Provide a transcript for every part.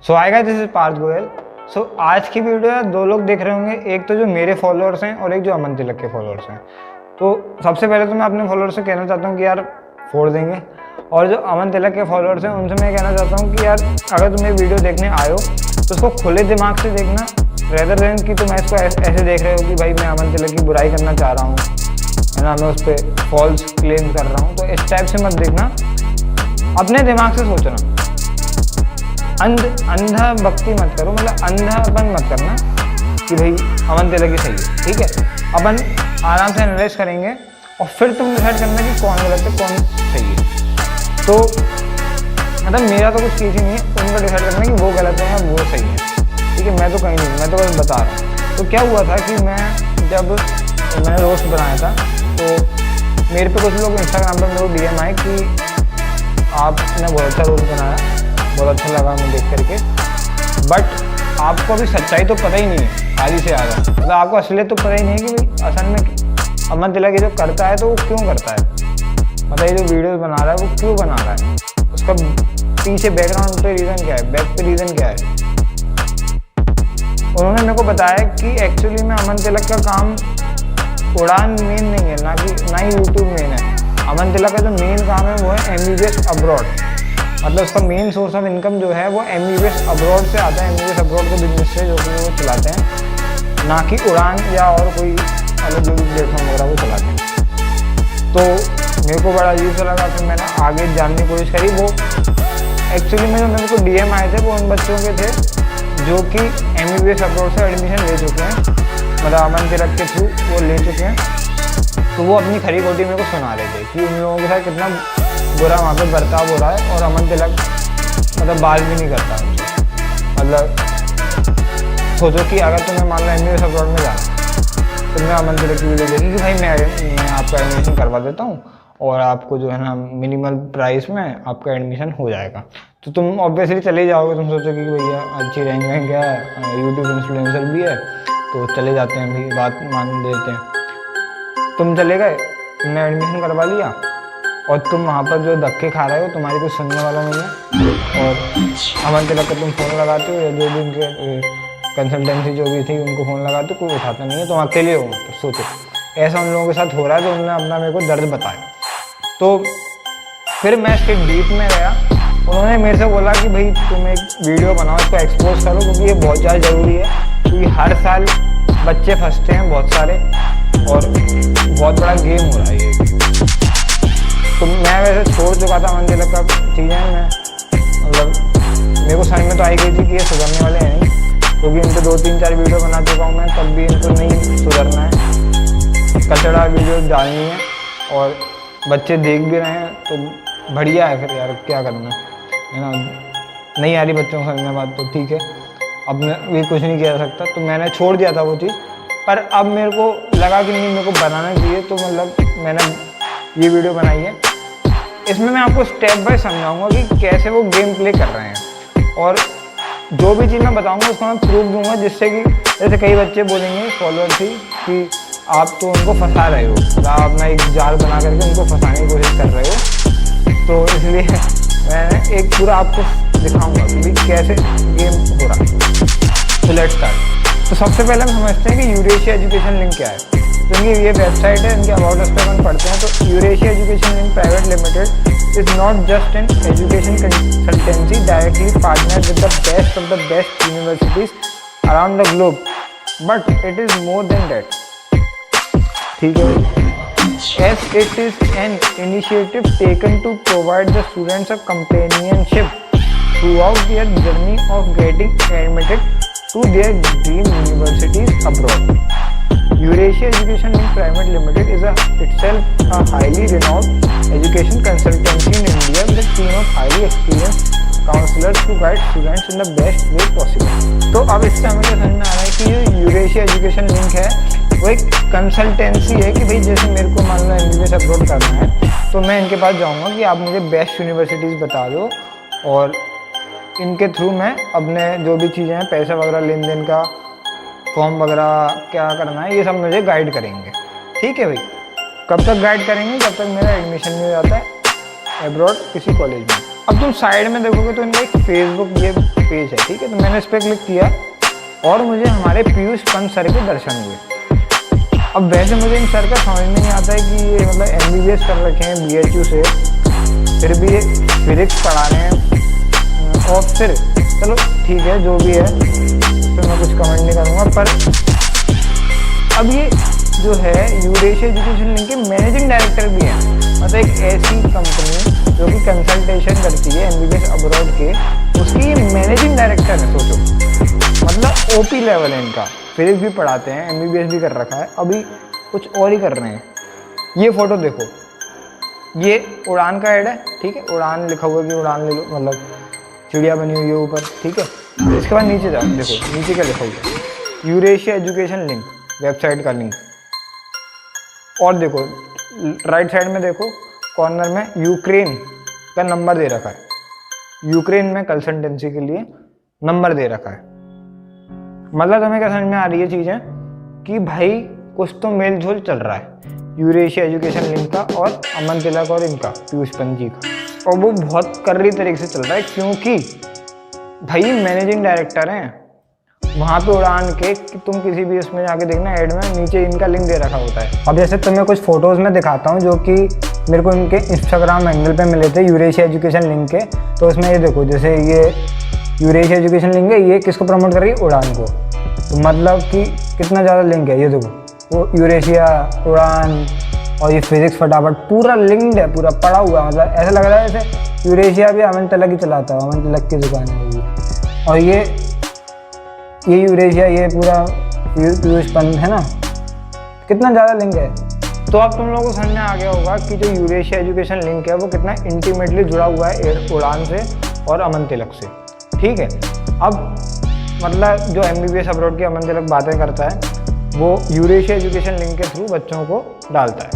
So hi guys, this is Parth Goyal. So आज की video है, दो लोग देख रहे होंगे, एक तो जो मेरे फॉलोअर्स हैं और एक जो अमन तिलक के फॉलोअर्स हैं। तो सबसे पहले तो मैं अपने फॉलोअर्स से कहना चाहता हूँ कि यार फोड़ देंगे, और जो अमन तिलक के फॉलोअर्स हैं उनसे मैं कहना चाहता हूँ कि यार अगर तुम ये वीडियो देखने आयो तो उसको खुले दिमाग से देखना, रेदर देन कि तुम इसको ऐसे देख रहे हो कि भाई मैं अमन तिलक की बुराई करना चाह रहा हूँ, है ना, मैं उस पर फॉल्स क्लेम कर रहा हूँ। तो इस टाइप से मत देखना, अपने दिमाग से सोचना, अंधा भक्ति मत करो, मतलब अंधापन मत करना कि भाई अमन तिलक ही सही है। ठीक है, अपन आराम से एनालाइज करेंगे और फिर तुम डिसाइड करना कि कौन गलत है कौन सही है। तो मतलब मेरा तो कुछ चीज़ ही नहीं है, उनका डिसाइड करना कि वो गलत है या वो सही है। ठीक है, मैं तो कहीं नहीं, मैं तो बस बता रहा हूँ। तो क्या हुआ था कि मैंने रोस्ट बनाया था, तो मेरे पे कुछ लोग इंस्टाग्राम पर मेरे को DM आए कि आपने बहुत अच्छा रोस्ट बनाया, बहुत अच्छा लगा मुझे देख करके, बट आपको अभी सच्चाई तो पता ही नहीं है आधी से ज़्यादा, मतलब आपको असलियत तो पता ही नहीं है कि भाई असल में अमन तिलक ये जो करता है तो वो क्यों करता है, मतलब ये जो वीडियोस बना रहा है वो क्यों बना रहा है, उसका पीछे बैकग्राउंड पे रीज़न क्या है, बैक पे रीज़न क्या है। उन्होंने मेरे को बताया कि एक्चुअली में अमन तिलक का काम उड़ान मेन नहीं है, ना ही यूट्यूब मेन है। अमन तिलक का जो मेन काम है वो है MBBS अब्रॉड, मतलब उसका मेन सोर्स ऑफ इनकम जो है वो MBBS अब्रॉड से आता है। MBBS अब्रॉड के बिजनेस से जो कि वो चलाते हैं, ना कि उड़ान या और कोई अलग जो भी प्लेटफॉर्म वगैरह वो चलाते हैं। तो मेरे को बड़ा अजीब सा लगा, फिर मैंने आगे जानने की कोशिश करी। वो एक्चुअली में जो मेरे को DM आए थे वो उन बच्चों के थे जो कि MBBS अब्रॉड से एडमिशन ले चुके हैं, मतलब अमन तिलक के थ्रू वो ले चुके हैं। तो वो अपनी खरी खोटी मेरे को सुना रहे थे कि उन लोगों के साथ कितना बुरा वहाँ पे बर्ताव हो रहा है, और अमन तिलक मतलब बात भी नहीं करता उनसे। मतलब सोचो कि अगर तुम्हें मान लो MBBS अब्रॉड में जाना, तुमने अमन तिलक की वीडियो देखी कि भाई मैं आपका एडमिशन करवा देता हूँ और आपको जो है ना मिनिमल प्राइस में आपका एडमिशन हो जाएगा, तो तुम ऑब्वियसली चले ही जाओगे। तुम सोचोगे कि भैया अच्छी रैंक है, यूट्यूब इन्फ्लुएंसर भी है, तो चले जाते हैं भाई, बात मान देते हैं। तुम चले गए, तुमने एडमिशन करवा लिया, और तुम वहाँ पर जो धक्के खा रहे हो, तुम्हारी कुछ सुनने वाला नहीं है, और अमन तिलक को तुम फ़ोन लगाते हो या जो भी उनके कंसल्टेंसी जो भी थी उनको फ़ोन लगाते हो, कोई उठाता नहीं है, तुम अकेले हो। तो सोचो ऐसा उन लोगों के साथ हो रहा है, तो उन्होंने अपना मेरे को दर्द बताया। तो फिर मैं इसके डीप में गया, उन्होंने मेरे से बोला कि भाई तुम एक वीडियो बनाओ, इसको एक्सपोज करो, क्योंकि ये बहुत ज़्यादा ज़रूरी है, क्योंकि हर साल बच्चे फंसते हैं बहुत सारे, और बहुत बड़ा गेम हो रहा है ये। तो मैं वैसे छोड़ चुका था अमन तिलक का चीज़ें, मैं मतलब मेरे को समझ में तो आई गई थी कि ये सुधरने वाले हैं नहीं, क्योंकि इनके 2-3-4 वीडियो बना चुका हूँ मैं, तब भी इनको नहीं सुधरना है, कचड़ा वीडियो डालनी है, और बच्चे देख भी रहे हैं तो बढ़िया है। फिर यार क्या करना है ना, नहीं आ रही बच्चों को समझ में बात, तो ठीक है, अब मैं भी कुछ नहीं किया जा सकता। तो मैंने छोड़ दिया था वो चीज़, पर अब मेरे को लगा कि नहीं, मेरे को बनाना चाहिए, तो मतलब मैंने ये वीडियो बनाई है। इसमें मैं आपको स्टेप बाय समझाऊंगा कि कैसे वो गेम प्ले कर रहे हैं, और जो भी चीज़ मैं बताऊंगा उसको मैं प्रूफ दूंगा, जिससे कि जैसे कई बच्चे बोलेंगे फॉलोअर्स ही कि आप तो उनको फंसा रहे हो, आप अपना एक जाल बना करके उनको फंसाने की कोशिश कर रहे हो। तो इसलिए मैं एक पूरा आपको दिखाऊंगा कि कैसे गेम हो रहा है। तो लेट्स स्टार्ट। तो सबसे पहले हम समझते हैं कि यूरेशिया एजुकेशन लिंक क्या है। तो इनकी ये वेबसाइट है, इनके अबाउट अस पे अपन पढ़ते हैं। तो Eurasia education link private limited is not just an education consultancy directly partnered with the best of the best universities around the globe, but it is more than that. ठीक है, as it is an initiative taken to provide the students a companionship throughout their journey of getting admitted to their dream universities abroad. Eurasia Education Link Private Limited is itself a highly renowned education consultancy in India with a team of highly experienced counselors to guide students in the best way possible. तो अब इससे हमें क्या समझ में आ रहा है कि ये यूरेशिया एजुकेशन लिंक है, वो एक कंसल्टेंसी है कि भाई जैसे मेरे को मान लो MBBS अपलोड करना है, तो मैं इनके पास जाऊँगा कि आप मुझे बेस्ट यूनिवर्सिटीज़ बता दो, और इनके थ्रू मैं अपने जो भी चीज़ें हैं, पैसा वगैरह लेन देन का, फॉर्म वगैरह क्या करना है, ये सब मुझे गाइड करेंगे। ठीक है भाई, कब तक गाइड करेंगे, जब तक मेरा एडमिशन नहीं हो जाता है अब्रॉड किसी कॉलेज में। अब तुम साइड में देखोगे तो इनका एक फेसबुक ये पेज है, ठीक है। तो मैंने इस पर क्लिक किया और मुझे हमारे पीयूष पंत सर के दर्शन हुए। अब वैसे मुझे इन सर का समझ में नहीं आता है कि ये मतलब MBBS कर रखे हैं BHU से, फिर भी ये फिजिक्स पढ़ा रहे हैं। और फिर चलो ठीक है जो भी है, फिर मैं कुछ कमेंट नहीं करूँगा। पर अब ये जो है यूरेशिया एजुकेशन लिंक के मैनेजिंग डायरेक्टर भी हैं, मतलब एक ऐसी कंपनी जो कि कंसल्टेशन करती है MBBS अब्रॉड के, उसकी मैनेजिंग डायरेक्टर है। सोचो, मतलब OP लेवल है इनका। फिजिक्स भी पढ़ाते हैं, MBBS भी कर रखा है, अभी कुछ और ही कर रहे हैं। ये फोटो देखो, ये उड़ान का ऐड है, ठीक है। उड़ान लिखा हुआ है कि उड़ान ले लो, मतलब चिड़िया बनी हुई है ऊपर, ठीक है। इसके बाद नीचे जाओ, देखो नीचे क्या लिखा हुआ है, यूरेशिया एजुकेशन लिंक, वेबसाइट का लिंक। और देखो राइट साइड में देखो कॉर्नर में यूक्रेन का नंबर दे रखा है। यूक्रेन में कंसल्टेंसी के लिए नंबर दे रखा है। मतलब तुम्हें क्या समझ में आ रही है चीज़ें कि भाई कुछ तो मेल झोल चल रहा है यूरेशिया एजुकेशन लिंक का और अमन तिलक और इनका, पीयूष पंत जी का। और वो बहुत कर्री तरीके से चल रहा है, क्योंकि भाई मैनेजिंग डायरेक्टर हैं वहाँ पे उड़ान के। कि तुम किसी भी उसमें जाके देखना, ऐड में नीचे इनका लिंक दे रखा होता है। अब जैसे तुम्हें कुछ फोटोज़ में दिखाता हूँ जो कि मेरे को इनके इंस्टाग्राम हैंडल पे मिले थे यूरेशिया एजुकेशन लिंक के। तो उसमें ये देखो, जैसे ये यूरेशिया एजुकेशन लिंक है, ये किसको प्रमोट कर रही है, उड़ान को। तो मतलब कि कितना ज़्यादा लिंक है, ये देखो वो यूरेशिया, उड़ान और ये फिजिक्स फटाफट, पूरा लिंक्ड है, पूरा पड़ा हुआ। मतलब ऐसा लग रहा है जैसे यूरेशिया भी अमन तिलक ही चलाता है, अमन तिलक की दुकान है ये। और ये यूरेशिया, ये पूरा पीयूष पंत है ना, कितना ज़्यादा लिंक है। तो अब तुम लोगों को समझ में आ गया होगा कि जो यूरेशिया एजुकेशन लिंक है वो कितना इंटीमेटली जुड़ा हुआ है उड़ान से और अमन तिलक से, ठीक है। अब मतलब जो MBBS अब्रॉड की अमन तिलक बातें करता है वो यूरेशिया एजुकेशन लिंक के थ्रू बच्चों को डालता है,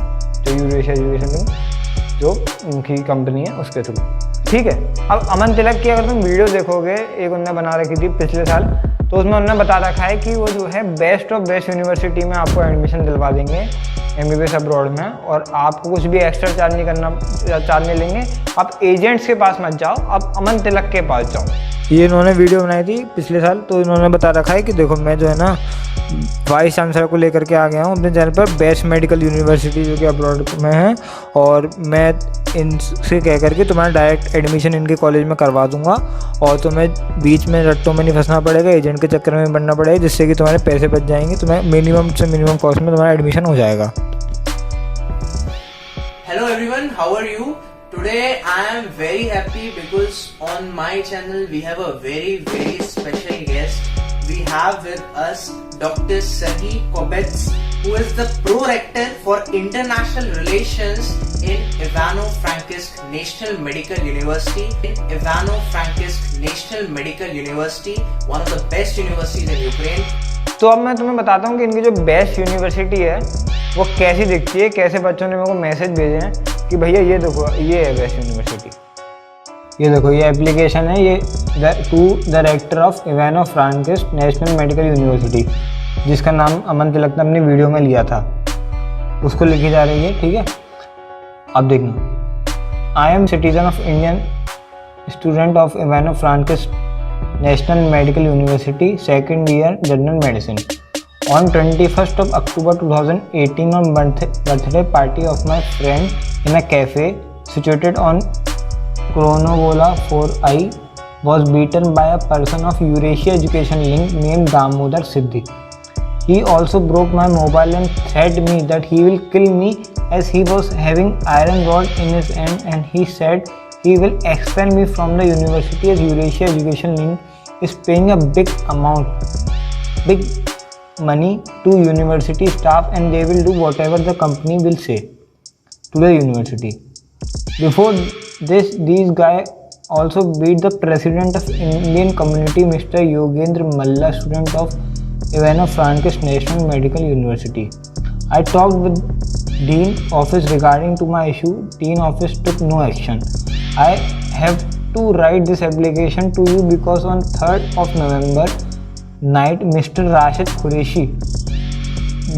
जो यूरेशिया एजुकेशन लिंक जो उनकी कंपनी है उसके थ्रू, ठीक है। अब अमन तिलक की अगर तुम वीडियो देखोगे, एक उन्होंने बना रखी थी पिछले साल, तो उसमें उन्होंने बता रखा है कि वो जो है बेस्ट ऑफ बेस्ट यूनिवर्सिटी में आपको एडमिशन दिलवा देंगे MBBS अब्रॉड में, और आपको कुछ भी एक्स्ट्रा चार्ज नहीं लेंगे। आप एजेंट्स के पास मत जाओ, आप अमन तिलक के पास जाओ। ये इन्होंने वीडियो बनाई थी पिछले साल, तो इन्होंने बता रखा है कि देखो मैं जो है ना वाइस चांसलर को लेकर के आ गया हूँ अपने चैनल पर, बेस्ट मेडिकल यूनिवर्सिटी जो कि अब्रॉड में है, और मैं इनसे कह करके तुम्हारा डायरेक्ट एडमिशन इनके कॉलेज में करवा दूंगा, और तुम्हें बीच में रट्टों में नहीं फंसना पड़ेगा, एजेंट के चक्कर में बनना पड़ेगा, जिससे कि तुम्हारे पैसे बच जाएंगे, तुम्हें मिनिमम से मिनिमम कॉस्ट में तुम्हारा एडमिशन हो जाएगा। Hello everyone, how are you? Today I am very happy because on my channel we have a very special guest. We have with us Dr. Serhiy Kobets, who is the Pro-Rector for International Relations in Ivano-Frankivsk National Medical University. National Medical University, one of the best universities in Ukraine. तो अब मैं तुम्हें बताता हूँ कि इनकी जो best university है वो कैसी दिखती है, कैसे बच्चों ने मेरे को मैसेज भेजे हैं कि भैया ये देखो ये है बेस्ट यूनिवर्सिटी। ये देखो ये एप्लीकेशन है, ये to the rector of Ivano-Frankivsk national medical university, जिसका नाम अमन तिलक ने अपनी वीडियो में लिया था, उसको लिखी जा रही है, ठीक है। अब देखना, I am citizen of Indian, student of Ivano-Frankivsk National Medical University, second year General Medicine. On 21st of October 2018, on birthday party of my friend in a cafe situated on Kronovola 4I, was beaten by a person of Eurasia Education Link named Damodar Siddhi. He also broke my mobile and threatened me that he will kill me as he was having iron rod in his hand, and he said he will expel me from the university as Eurasia Education Link is paying a big money to university staff, and they will do whatever the company will say to the university. Before this, these guys also beat the president of Indian community, Mr. Yogendra Malla, student of Ivano-Frankivsk National Medical University. I talked with Dean office regarding to my issue. Dean office took no action. I have to write this application to you because on 3rd of November night, Mr. Rashid Qureshi,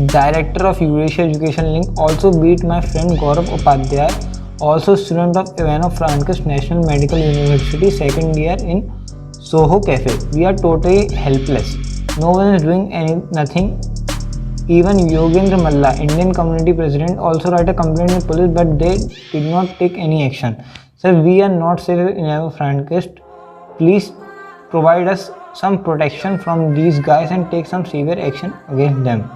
director of Eurasia Education Link, also beat my friend Gaurav Upadhyay, also student of Ivano-Frankivsk National Medical University, second year in Soho Cafe. We are totally helpless. No one is doing nothing. Even Yogendra Malla, Indian community president, also wrote a complaint with police, but they did not take any action. Sir, we are not safe in our Frankist. Please provide us some protection from these guys and take some severe action against them.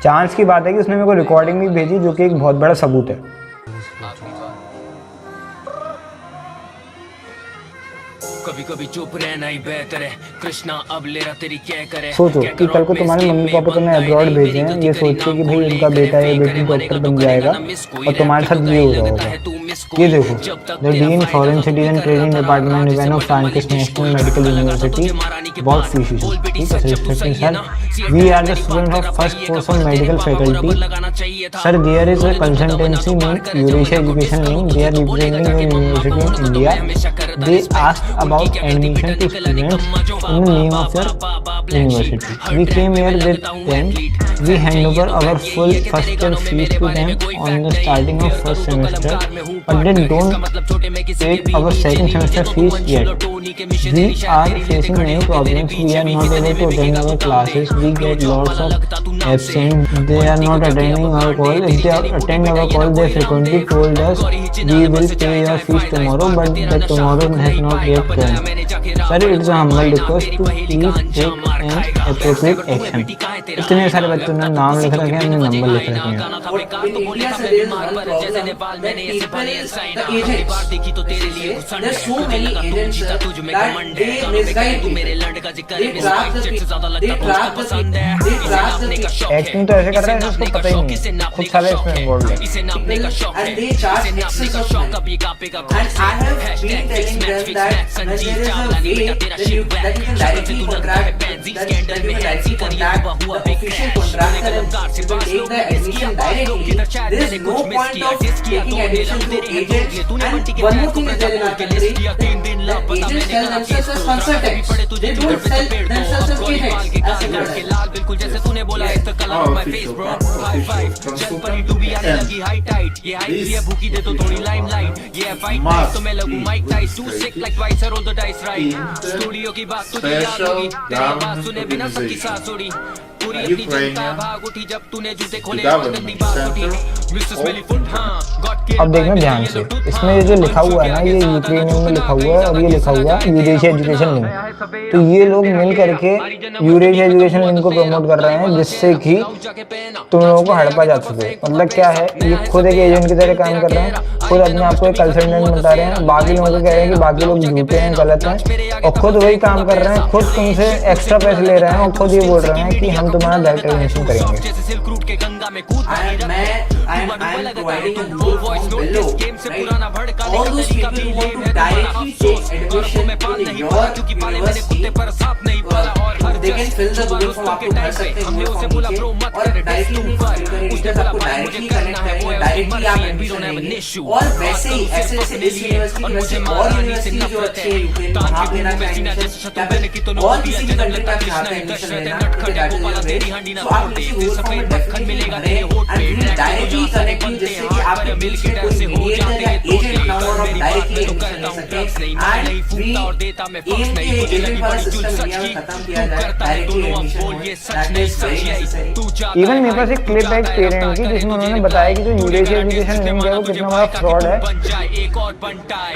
Chance की बात है कि उसने मेरे को recording भी भेजी, जो कि एक बहुत बड़ा सबूत है। कभी कभी चुप रहना ही बेहतर है कृष्णा, अब ले रहा तेरी क्या करे। सोचो कि कल को तुम्हारे मम्मी पापा तुम्हें अब्रॉड भेजे हैं, ये सोच के कि भाई उनका बेटा या बेटी डॉक्टर बन जाएगा और तुम्हारे साथ ये हो रहा होगा। ये देखो, the dean foreign citizen training department event of scientist national medical university बहुत फीसिस, ठीक है, respecting sir, we are the student of first course of medical faculty sir, there is a consultancy name Eurasia education link, they are representing your university in India, they asked about admission to students in the name of your university. We came here with them. We hand over our full first year fees to them on the starting of first semester, but they don't take our second semester fees yet. We are facing many problems. We are not able to attend our classes. We get lots of absent. They are not attending our call. If they attend our call, they frequently told us we will pay your fees tomorrow, but the tomorrow has not yet come. Sir, it's a humble request to please take an appropriate action. इतने सारे बच्चों ने नाम लिख रखे हैं, अपने number लिख रखे हैं। एक्टिंग तो ऐसे कर रहा है जिसको पता ही नहीं है, खुद साले इसमें इन्वॉल्व है। Official contractor and take the admission directly. There is no point of taking admission through agents. And one more thing is there in our country, that agents sell themselves as consultants. They don't sell themselves as agents. As अब देखना ध्यान से, इसमें ये जो लिखा हुआ है ना, ये यूक्रेनियन में लिखा हुआ है और ये लिखा हुआ है यूरेशिया एजुकेशन लिंक। तो ये लोग मिल करके यूरेशिया एजुकेशन लिंक को प्रमोट कर रहे हैं, जिससे कि तुम लोगों को हड़पा जा सके। मतलब क्या है, ये खुद एक एजेंट की तरह काम कर रहे हैं, खुद अपने आप को एक कंसल्टेंट बता रहे हैं, बाकी लोगों को कह रहे हैं कि बाकी लोग झूठे हैं, गलत हैं, और खुद वही काम कर रहे हैं, खुद तुमसे एक्स्ट्रा पैसे ले रहे हैं और खुद ये बोल रहे हैं कि हम तुम्हारा डायरेक्ट एडमिशन करेंगे। I am providing a Google form below, right? All those people who want to directly take admission in your university, they can fill the Google form, आपको भर सकते हैं Google form नीचे, और directly टीचर्स आपको directly connect करेंगे, directly आप admission लेंगे। और वैसे ही ऐसे इस यूनिवर्सिटी वैसे और यूनिवर्सिटी जो अच्छी है यूक्रेन में, वहाँ पे ना एडमिशन, और किसी भी कंट्री का चाहते हैं एडमिशन लेना, तो आप किसी Google form में definitely भरें and we directly connect you, जिससे कि आपके बीच में कोई mediator या agent ना हो और आप directly एडमिशन ले सकें। And we aim के एजेंट वाला सिस्टम इंडिया में खत्म किया जाए, डायरेक्टली एडमिशन हो, that is very necessary। Even मेरे पास एक क्लिप है एक पेरेंट की, जिसमें उन्होंने बताया कि जो यूरेशिया एजुकेशन लिंक है वो कितना बड़ा फ्रॉड है। एक और बनटाए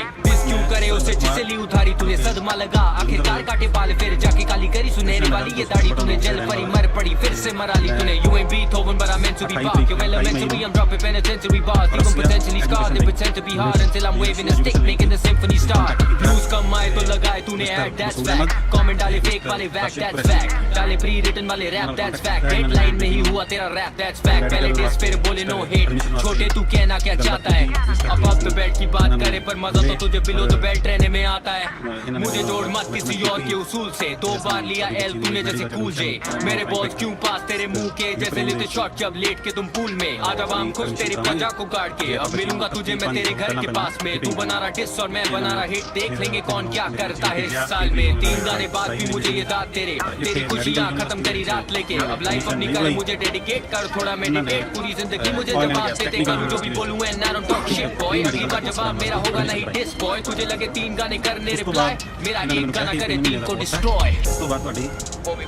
क्यों करे उसे जिसे ली उधारी, तूने सदमा लगा आखिरकार काटे बाल, फिर जाके काली करी सुनहरी वाली ये दाढ़ी, तूने जल परी मर पड़ी फिर से मरा ली तूने। You ain't Beethoven but I'm meant to be Bach, you're elementary, I'm dropping penitentiary bars, even potentially scarred, they pretend to be hard until I'm waving a stick making the symphony start। Blues कम आए तो लगाए तूने ad, that's fact, comment डाले fake वाले whack, that's fact, डाले pre written वाले rap, that's fact, headline में ही हुआ तेरा rap, that's fact, पहले diss फिर बोले no hate, छोटे तू कहना क्या चाहता है, अब the bed की बात करे पर मजा तो तुझे below the belt रहने में आता है। मुझे जोड़ मत किसी और के उसूल से, 2 बार लिया एल तूने जैसे कूल जे, मेरे बॉल्स क्यों पास तेरे मुंह के जैसे लेते शॉट जब लेट के तुम पूल में, आज अब हम खुश तेरी पंजा को काट के, अब मिलूंगा तुझे मैं तेरे घर के पास में, तू बना रहा डिस और मैं बना रहा हिट, देख लेंगे कौन क्या करता है इस साल में। 3 गाने बाद भी मुझे ये दाद तेरे मेरी खुशियाँ खत्म करी रात लेके, अब लाइफ अपनी कर मुझे डेडिकेट कर, थोड़ा मेडिटेट, पूरी जिंदगी मुझे जवाब देते करूँ जो भी बोलूँ and I don't talk shit boy, अगली बार जवाब मेरा होगा नहीं डिस बॉय, तुझे लगे 3 गाने करने रिप्लाई, मेरा एक गाना करे 3 को डिस्ट्रॉय। ਉਸ ਤੋਂ ਬਾਅਦ ਤੁਹਾਡੀ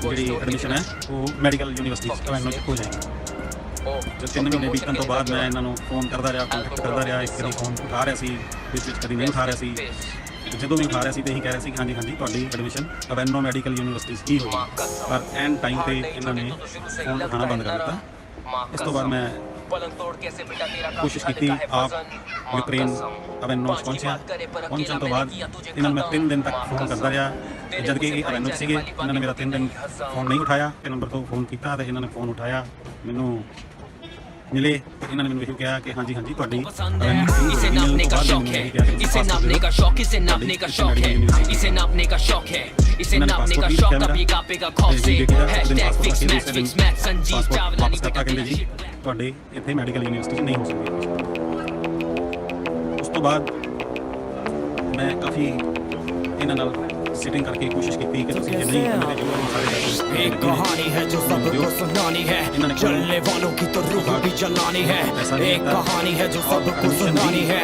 ਜਿਹੜੀ ਐਡਮਿਸ਼ਨ ਹੈ ਉਹ ਮੈਡੀਕਲ ਯੂਨੀਵਰਸਿਟੀ ਅਵੈਨੋ 'ਚ ਹੋ ਜਾਏਗੀ। ਜੋ 3 ਮਹੀਨੇ ਬੀਤਣ ਤੋਂ ਬਾਅਦ ਮੈਂ ਇਹਨਾਂ ਨੂੰ ਫੋਨ ਕਰਦਾ ਰਿਹਾ, ਕੰਟੈਕਟ ਕਰਦਾ ਰਿਹਾ, ਇੱਕ ਕਦੀ ਫੋਨ ਉਠਾ ਰਿਹਾ ਸੀ, ਵਿੱਚ ਕਦੀ ਨਹੀਂ ਉਠਾ ਰਿਹਾ ਸੀ, ਜਦੋਂ ਵੀ ਉਠਾ ਰਿਹਾ ਸੀ ਤੇ ਇਹੀ ਕਹਿ ਰਿਹਾ ਸੀ ਹਾਂਜੀ ਹਾਂਜੀ ਤੁਹਾਡੀ ਐਡਮਿਸ਼ਨ ਅਵੈਨੋ ਮੈਡੀਕਲ ਯੂਨੀਵਰਸਿਟੀ 'ਚ ਹੀ ਹੋਈ, ਪਰ ਐਂਡ ਟਾਈਮ ਤੇ ਇਹਨਾਂ ਨੇ ਫੋਨ ਉਠਾਉਣਾ ਬੰਦ ਕਰ ਦਿੱਤਾ। ਇਸ ਤੋਂ ਬਾਅਦ ਮੈਂ ਕੋਸ਼ਿਸ਼ ਕੀਤੀ ਆਪ ਯੂਕਰੇਨ ਅਵੈਨੋ 'ਚ ਪਹੁੰਚਣ ਤੋਂ ਬਾਅਦ ਇਹਨਾਂ ਨੂੰ ਮੈਂ 3 ਦਿਨ ਤੱਕ ਫੋਨ ਕਰਦਾ ਰਿਹਾ, ਜਦ ਕਿ ਇਹ ਅਵੈਨੋ 'ਚ ਸੀਗੇ, ਇਹਨਾਂ ਨੇ ਮੇਰਾ 3 ਦਿਨ ਫੋਨ ਨਹੀਂ ਉਠਾਇਆ, ਇਹ ਨੰਬਰ ਤੋਂ ਫੋਨ ਕੀਤਾ ਤੇ ਇਹਨਾਂ ਨੇ ਫੋਨ ਉਠਾਇਆ, ਮੈਨੂੰ मिले, इन्होंने मैंने यही कहा कि हाँ जी ਤੁਹਾਡੀ इसे नापने का शौक है, इसे नापने का शौक, इसे नापने का शौक है, इसे नापने का शौक है, इसे नापने का शौक, अब ये कापेगा खौफ से #fix match संजीव चावलानी बेटा जी ਤੁਹਾਡੇ ਇੱਥੇ ਮੈਡੀਕਲ ਯੂਨੀਵਰਸਿਟੀ ਨਹੀਂ ਹੋ ਸਕਦੀ। ਉਸ ਤੋਂ ਬਾਅਦ ਮੈਂ ਕਾਫੀ ਇਹਨਾਂ ਨਾਲ सिटिंग करके कोशिश की कि तुसी जे नहीं मेरे जो सारे एक कहानी है जो सबको सुनानी है, चलने वालों की तो रूह भी जलानी है, एक कहानी है जो सबको सुनानी है,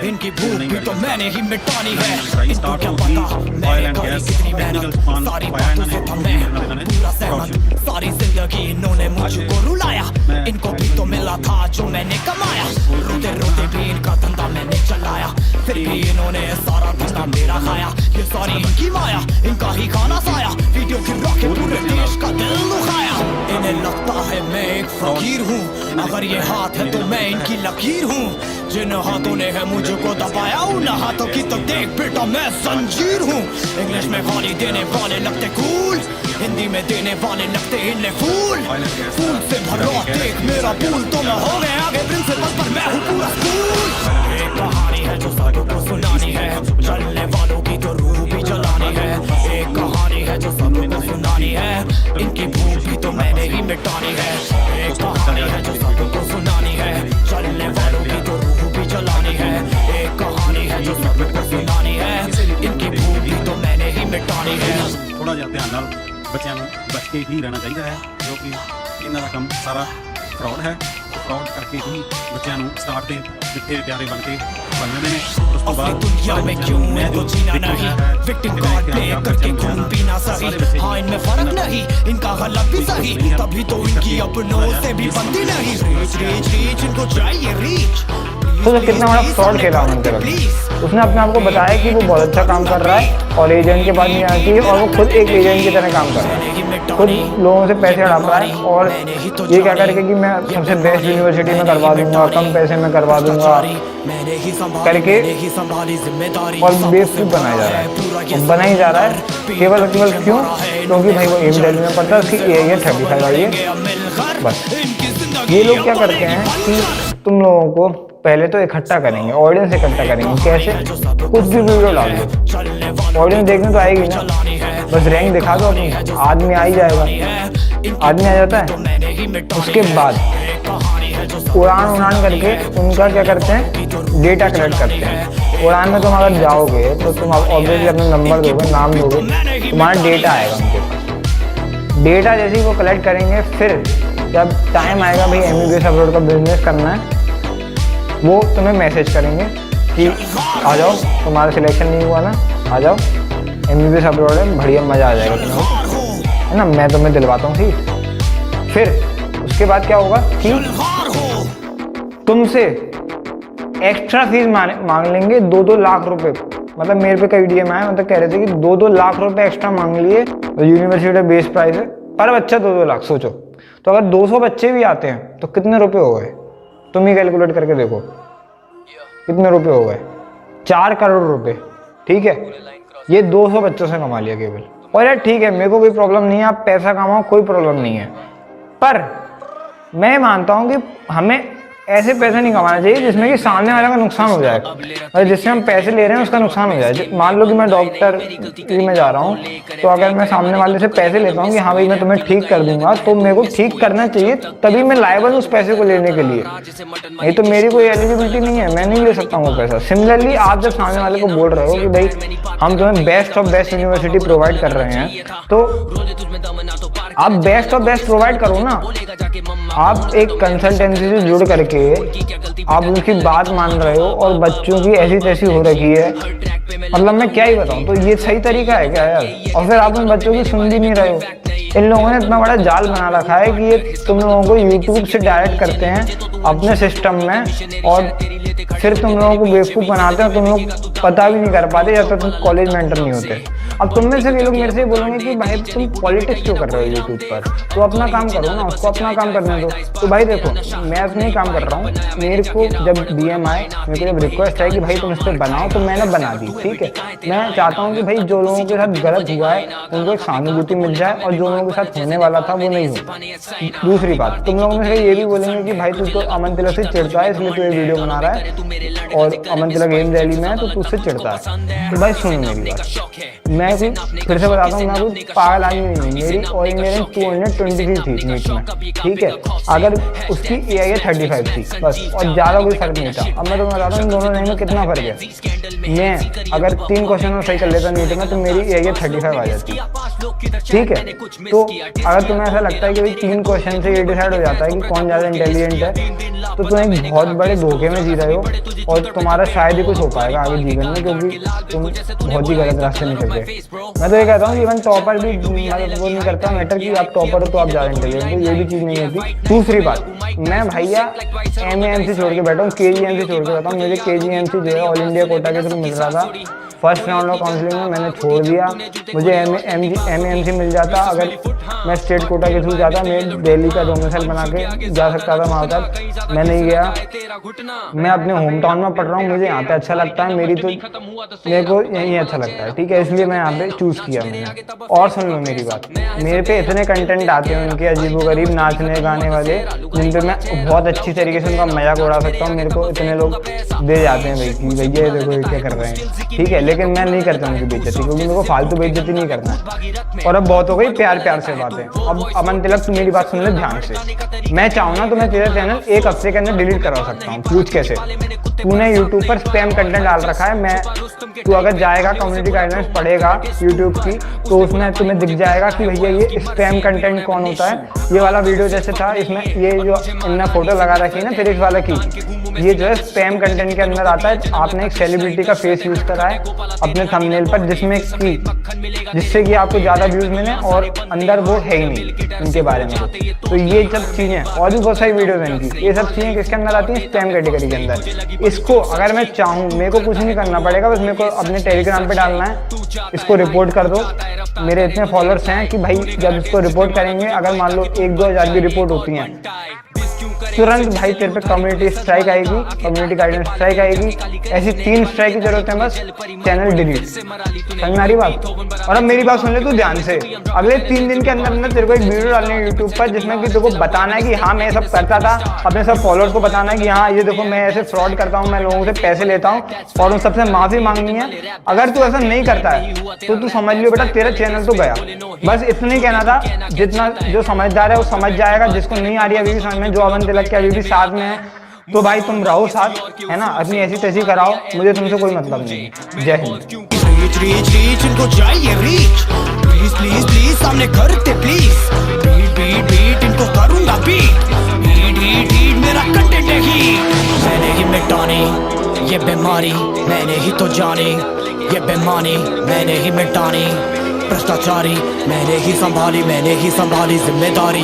इनकी भूख भी तो मैंने ही मिटानी है, इनको क्या पता मैंने करी कितनी मेहनत, सारी बातों से था मैं पूरा सहमत, सारी जिंदगी इन्होंने मुझको रुलाया, इनको भी तो मिला था जो मैंने कमाया, रोते रोते भी इनका धंधा मैंने चलाया, फिर भी इन्होंने सारा धंधा मेरा खाया, ये सारी इनकी माया, इनका ही खाना साया, वीडियो गिरा के पूरे देश का दिल दुखाया, इन्हें लगता है मैं एक फकीर हूँ, अगर ये हाथ है तो मैं इनकी लकीर हूँ, जिन हाथों ने है मुझको दबाया उन हाथों की तो देख बेटा मैं जंजीर हूँ, इंग्लिश में गाली देने वाले लगते कूल, हिंदी में देने वाले लगते इन्हें फूल, फूल से भरो देख मेरा फूल तो मैं हो गया आगे प्रिंसिपल पर मैं हूँ पूरा स्कूल, एक कहानी है जो सबको सुनानी है, चलने वालों की तो रूह भी जलानी है, एक कहानी है जो सबको सुनानी है, इनकी भूख भी तो मैंने ही मिटानी है, एक कहानी है जो सबको सुनानी है, चलने वालों की तो रूह भी जलानी है, एक कहानी है जो सबको सुनानी है, इनकी भूख भी तो मैंने ही मिटानी है। थोड़ा जिहा ध्यान नाल बच्चों को बच के ही रहना चाहिए है, जो कि इन्हों का काम सारा फ्रॉड है, फ्रॉड करके ही बच्चों को स्टार्ट के मिठे प्यारे बन के बन जाते हैं। उस तो बाद दुनिया में क्यों मैं तो जीना नहीं, विक्टिम कार्ड प्ले करके खून पीना सही, हाँ इनमें फर्क नहीं, इनका गलत भी सही, तभी तो इनकी अपनों से भी बनती नहीं, रीच रीच रीच इनको चाहिए रीच। तो कितना बड़ा फ्रॉड खेला अमन तिलक, उसने अपने आप को बताया कि वो बहुत अच्छा काम कर रहा है और एजेंट के पास नहीं आना चाहिए, और वो खुद एक एजेंट की तरह काम कर रहा है, खुद लोगों से पैसे हड़प रहा है, और ये क्या करके कि मैं सबसे बेस्ट यूनिवर्सिटी में करवा दूंगा, कम पैसे में करवा दूंगा करके और बेवकूफ़ बनाया जा रहा है, और बना ही जा रहा है केवल केवल क्यों, क्योंकि भाई वो एम दिल्ली में पड़ता है, उसकी एज है 35 आई है बस। ये लोग क्या करते हैं कि तुम लोगों को पहले तो इकट्ठा करेंगे, ऑडियंस इकट्ठा करेंगे, कैसे कुछ भी वीडियो डाल दो, ऑडियंस देखने तो आएगी ना, बस रैंक दिखा दो अपनी, आदमी आ ही जाएगा, आदमी आ जाता है, उसके बाद उड़ान करके उनका क्या करते हैं डेटा कलेक्ट करते हैं, उड़ान में तुम अगर जाओगे तो तुम ऑब्वियसली अपना नंबर दोगे, नाम दोगे, तुम्हारा डेटा आएगा उनके पास, डेटा जैसे ही वो कलेक्ट करेंगे, फिर जब टाइम आएगा भाई MBBS अब्रॉड का बिजनेस करना है, वो तुम्हें मैसेज करेंगे कि आ जाओ, तुम्हारा सिलेक्शन नहीं हुआ ना, आ जाओ MBBS अब्रॉड है, बढ़िया मज़ा आ जाएगा तुम्हें, है ना, मैं तुम्हें दिलवाता हूँ सीट। फिर उसके बाद क्या होगा कि तुमसे एक्स्ट्रा फीस मांग लेंगे 2-2 लाख रुपए, मतलब मेरे पे कई DM आए, मतलब कह रहे थे कि 2-2 लाख रुपए एक्स्ट्रा मांग लिए, यूनिवर्सिटी का बेस प्राइस है पर बच्चा 2-2 लाख, सोचो तो अगर 200 बच्चे भी आते हैं तो कितने रुपए हो गए, तुम ही कैलकुलेट करके देखो कितने रुपए हो गए, 4 करोड़ रुपए, ठीक है, ये 200 बच्चों से कमा लिया केवल। और यार ठीक है, मेरे को कोई प्रॉब्लम नहीं है, आप पैसा कमाओ, कोई प्रॉब्लम नहीं है, पर मैं मानता हूँ कि हमें ऐसे पैसे नहीं कमाना चाहिए जिसमें कि सामने वाले का नुकसान हो जाए, और जिससे हम पैसे ले रहे हैं उसका नुकसान हो जाए। मान लो कि मैं डॉक्टर में जा रहा हूँ, तो अगर मैं सामने वाले से पैसे लेता हूँ कि हाँ भाई मैं तुम्हें ठीक कर दूंगा, तो मेरे को ठीक करना चाहिए, तभी मैं लायबल उस पैसे को लेने के लिए। नहीं तो मेरी कोई एलिजिबिलिटी नहीं है, मैं नहीं ले सकता हूँ वो पैसा। सिमिलरली आप जब सामने वाले को बोल रहे हो कि भाई हम तुम्हें best of best university provide कर रहे हैं, तो आप बेस्ट ऑफ बेस्ट प्रोवाइड करो ना। आप एक कंसल्टेंसी से जुड़ करके आप उनकी बात मान रहे हो और बच्चों की ऐसी तैसी हो रखी है, मतलब मैं क्या ही बताऊं। तो ये सही तरीका है क्या यार? और फिर आप उन बच्चों की सुन भी नहीं रहे हो। इन लोगों ने इतना बड़ा जाल बना रखा है कि ये तुम लोगों को यूट्यूब से डायरेक्ट करते हैं अपने सिस्टम में, और फिर तुम लोगों को बेवकूफ़ बनाते हैं। तुम लोग पता भी नहीं कर पाते जब तक तुम कॉलेज में एंटर नहीं होते। अब तुम में से ये लोग मेरे से बोलेंगे कि भाई तुम पॉलिटिक्स क्यों कर रहे हो यूट्यूब पर, तो अपना काम करो ना, उसको अपना काम करने दो। तो भाई देखो, मैं अपने ही काम कर रहा हूँ। मेरे को जब DM आए, मेरे को जब रिक्वेस्ट आई कि भाई तुम इस पर बनाओ, तो मैंने बना दी। ठीक है, मैं चाहता हूँ कि भाई जो लोगों के साथ गलत हुआ है उनको एक सहानुभूति मिल जाए, और जो लोगों के साथ होने वाला था वो नहीं हो। दूसरी बात, तुम लोगों में से ये भी बोलेंगे कि भाई तू तो अमन तिलक से चिढ़ता है, इसलिए तू ये वीडियो बना रहा है, और अमन तिलक गेम रैली में है तो तू उससे चिढ़ता है। तो भाई सुनो मेरी बात, मैं फिर से बताता हूँ, मैं कोई पागल आदमी नहीं हूँ। मेरी और इंजीनियरिंग 223 थी नीट में। ठीक है, अगर उसकी AIA 35 थी बस, और ज़्यादा कोई फर्क नहीं था। अब मैं तुम्हें बताता हूँ इन दोनों लाइन में कितना फर्क है। मैं अगर 3 क्वेश्चन में सही कर लेता नीट में, तो मेरी AIA 35 आ जाती। ठीक है, तो अगर तुम्हें ऐसा लगता है कि भाई 3 क्वेश्चन से ये डिसाइड हो जाता है कि कौन ज़्यादा इंटेलिजेंट है, तो तुम एक बहुत बड़े धोखे में जी रहे हो, और तुम्हारा शायद ही कुछ हो पाएगा आगे जीवन में, क्योंकि तुम बहुत ही गलत रास्ते निकल गए। मैं तो ये कहता हूँ, इवन टॉपर भी वो नहीं करता मैटर कि आप टॉपर हो तो आप ज़्यादा इंटेलिजेंट हो, ये भी चीज़ नहीं होती। दूसरी बात, मैं भैया MAMC छोड़ के बैठा हूँ, KGMC छोड़ के बैठा हूँ। मुझे KGMC जो है ऑल इंडिया कोटा के थ्रू मिल रहा था। फर्स्ट राउंड ऑफ काउंसलिंग में मैंने छोड़ दिया। मुझे MAMC मिल जाता, अगर मैं स्टेट कोटा के थ्रू जाता, मैं दिल्ली का डोमिसाइल बना के जा सकता था वहाँ तक। मैं नहीं गया। मैं अपने होम टाउन में पढ़ रहा हूँ, मुझे यहाँ पे अच्छा लगता है, मेरे को यहीं अच्छा लगता है। ठीक है, इसलिए मैं यहाँ पे चूज़ किया मैंने। और सुन लो मेरी बात, मेरे पे इतने कंटेंट आते हैं उनके अजीबोगरीब नाचने गाने वाले, जिन पे मैं बहुत अच्छी तरीके से उनका मजाक उड़ा सकता हूँ। मेरे को इतने लोग दे जाते हैं भाई कि भैया ये देखो ये क्या कर रहे हैं। ठीक है, लेकिन मैं नहीं करता उनकी बेइज्जती, क्योंकि मेरे को फालतू बेइज्जती नहीं करना है। और अब बहुत हो गई प्यार प्यार से बातें। अब अमन तिलक तू मेरी बात सुन ले ध्यान से। मैं चाहूँ ना तो मैं तेरा चैनल 1 हफ्ते के अंदर डिलीट करवा सकता हूँ। पूछ कैसे? तूने यूट्यूब पर स्पैम कंटेंट डाल रखा है। तू अगर जाएगा कम्युनिटी गाइडलाइंस पढ़ेगा यूट्यूब की, तो उसमें तुम्हें दिख जाएगा कि भैया ये स्पैम कंटेंट कौन होता है। ये वाला वीडियो जैसे था, इसमें ये जो इनने फोटो लगा रखी है ना फिर इस वाला की, ये जो है स्पैम कंटेंट के अंदर आता है। आपने एक सेलिब्रिटी का फेस यूज करा है अपने थंबनेल पर, जिससे कि आपको ज्यादा व्यूज मिले, और अंदर वो है ही नहीं इनके बारे में। तो ये सब चीजें और भी बहुत सारी वीडियोस हैं इनकी, ये सब चीजें किसके अंदर आती हैं? स्पैम कैटेगरी के अंदर। इसको अगर मैं चाहूँ, मेरे को कुछ नहीं करना पड़ेगा, बस मेरे को अपने टेलीग्राम पे डालना है, इसको रिपोर्ट कर दो। मेरे इतने फॉलोअर्स हैं कि भाई जब इसको रिपोर्ट करेंगे, अगर मान लो 1-2 हज़ार की रिपोर्ट होती हैं, तुरंत भाई तेरे पे कम्युनिटी स्ट्राइक आएगी, कम्युनिटी गाइडेंस स्ट्राइक आएगी। ऐसी 3 स्ट्राइक की जरूरत है बस, चैनल डिलीट। समझ में आ रही बात? और अब मेरी बात सुन ले तू ध्यान से। अगले 3 दिन के अंदर अंदर तेरे को एक वीडियो डालनी है यूट्यूब पर, जिसमें कि तेरे को बताना है कि हाँ मैं सब करता था। अपने सब फॉलोअर्स को बताना है कि हाँ ये देखो मैं ऐसे फ्रॉड करता हूँ, मैं लोगों से पैसे लेता हूँ, और उन सबसे माफी मांगनी है। अगर तू ऐसा नहीं करता है तो तू समझ लियो बेटा तेरा चैनल तो गया। बस इतना ही कहना था। जितना जो समझदार है वो समझ जाएगा, जिसको नहीं आ रही है अभी भी समझ में, जो अमन तिलक के अभी भी साथ में है, तो भाई तुम रहो साथ, है ना। अपनी ऐसी तैसी कराओ, मुझे तुमसे कोई मतलब नहीं। जय हिंद। रीच इनको चाहिए रीच, प्लीज प्लीज प्लीज सामने करते प्लीज, बीट बीट बीट इनको करूंगा बीट, हीट हीट हीट मेरा कंटेंट है हीट। मैंने ही मिटानी ये बीमारी, मैंने ही तो जानी ये बेमानी, मैंने ही मिटानी भ्रष्टाचारी, मैंने ही संभाली जिम्मेदारी।